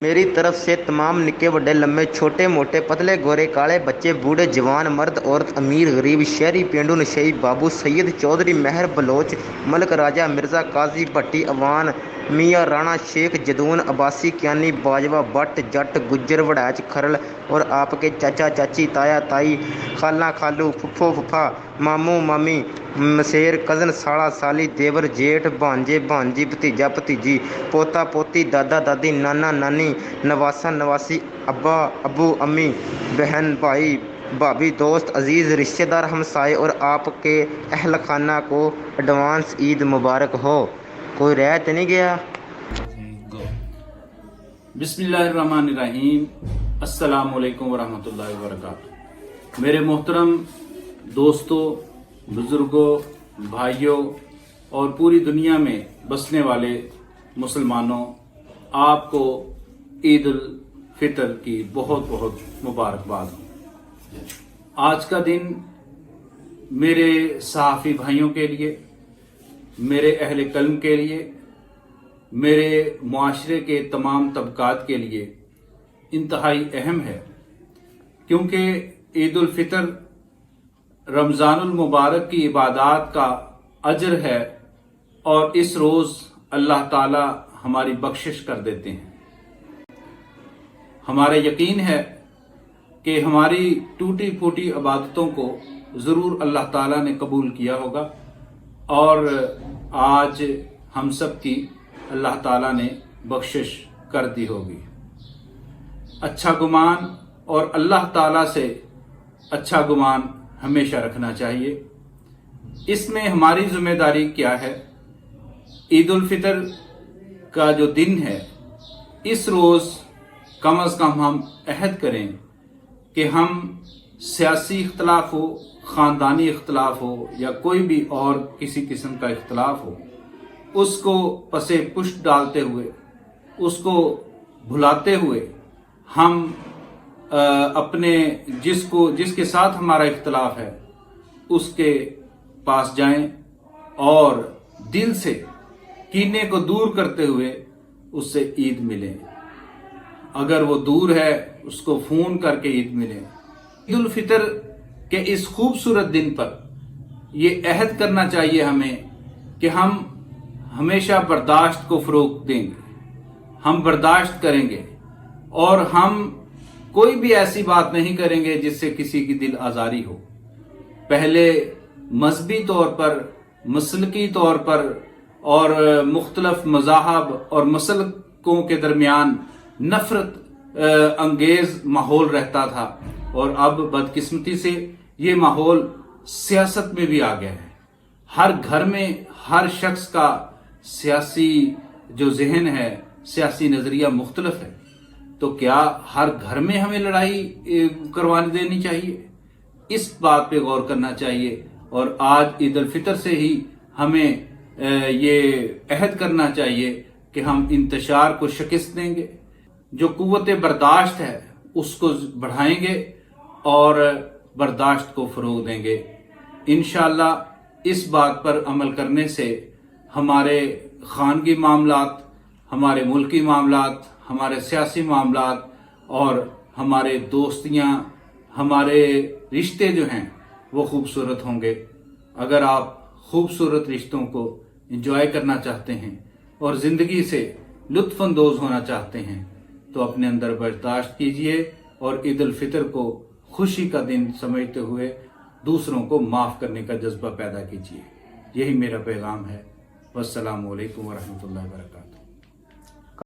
मेरी तरफ से तमाम निक्के बड़े लम्बे छोटे मोटे पतले गोरे काले बच्चे बूढ़े जवान मर्द औरत अमीर गरीब शहरी पेंडू नशई बाबू सैयद चौधरी महर बलोच मलक राजा मिर्ज़ा काजी भट्टी अवान मियाँ राणा शेख जदून अब्बासी कियानी बाजवा भट्ट जट गुज्जर वड़ैच खरल और आपके चाचा चाची ताया ताई खाला खालू फुफ्फो फुफ्फा मामू मामी मसेर कज़न साला साली देवर जेठ भांजे भांजी भतीजा भतीजी पोता पोती दादा दादी नाना नानी नवासा नवासी अब्बा अब्बू अम्मी बहन भाई भाभी दोस्त अजीज़ रिश्तेदार हमसाए और आपके अहल खाना को एडवांस ईद मुबारक हो। कोई रह तो नहीं गया? बिस्मिल्लाहिर्रहमानिर्रहीम। अस्सलामु अलैकुम वरहमतुल्लाहि वबरकातुहू। मेरे मोहतरम दोस्तों, बुजुर्गों, भाइयों और पूरी दुनिया में बसने वाले मुसलमानों, आपको ईद उल फितर की बहुत बहुत मुबारकबाद हो। आज का दिन मेरे सहाफ़ी भाइयों के लिए, मेरे अहले कल्म के लिए, मेरे मुआशरे के तमाम तबकात के लिए इंतहाई अहम है, क्योंकि ईद उल फितर रमज़ानुल मुबारक की इबादत का अजर है और इस रोज़ अल्लाह ताला हमारी बख्शिश कर देते हैं। हमारा यकीन है कि हमारी टूटी फूटी इबादतों को ज़रूर अल्लाह ताला ने कबूल किया होगा और आज हम सब की अल्लाह ताला ने बख्शिश कर दी होगी। अच्छा गुमान और अल्लाह ताला से अच्छा गुमान हमेशा रखना चाहिए। इसमें हमारी जिम्मेदारी क्या है? ईद उल फितर का जो दिन है, इस रोज़ कम अज़ कम हम अहद करें कि हम सियासी इख्तलाफ हो, ख़ानदानी इख्तलाफ हो या कोई भी और किसी किस्म का इख्तलाफ हो, उसको पसे पुष्ट डालते हुए, उसको भुलाते हुए हम अपने जिसके साथ हमारा इख्तलाफ है उसके पास जाएं और दिल से कीने को दूर करते हुए उससे ईद मिलें। अगर वो दूर है उसको फ़ोन करके ईद मिलें। ईद उल फितर के इस खूबसूरत दिन पर ये अहद करना चाहिए हमें कि हम हमेशा बर्दाश्त को फ़रोग़ देंगे, हम बर्दाश्त करेंगे और हम कोई भी ऐसी बात नहीं करेंगे जिससे किसी की दिल आज़ारी हो। पहले मजहबी तौर पर, मसलकी तौर पर और मुख्तलफ मज़ाहब और मसलकों के दरमियान नफ़रत अंगेज़ माहौल रहता था और अब बदकिस्मती से ये माहौल सियासत में भी आ गया है। हर घर में हर शख्स का सियासी जो जहन है, सियासी नज़रिया मुख्तलफ है, तो क्या हर घर में हमें लड़ाई करवाने देनी चाहिए? इस बात पे गौर करना चाहिए और आज ईद उल फितर से ही हमें ये अहद करना चाहिए कि हम इंतशार को शिकस्त देंगे, जो कुव्वत बर्दाश्त है उसको बढ़ाएंगे और बर्दाश्त को फ़रोग़ देंगे। इंशाअल्लाह इस बात पर अमल करने से हमारे खानगी मामलात, हमारे मुल्की मामलात, हमारे सियासी मामलात और हमारे दोस्तियाँ, हमारे रिश्ते जो हैं वो खूबसूरत होंगे। अगर आप खूबसूरत रिश्तों को एंजॉय करना चाहते हैं और ज़िंदगी से लुत्फ़अंदोज़ होना चाहते हैं तो अपने अंदर बर्दाश्त कीजिए और ईद उल फितर को खुशी का दिन समझते हुए दूसरों को माफ़ करने का जज्बा पैदा कीजिए। यही मेरा पैगाम है। वस्सलामु अलैकुम वरहमतुल्लाहि वबरकातुहू।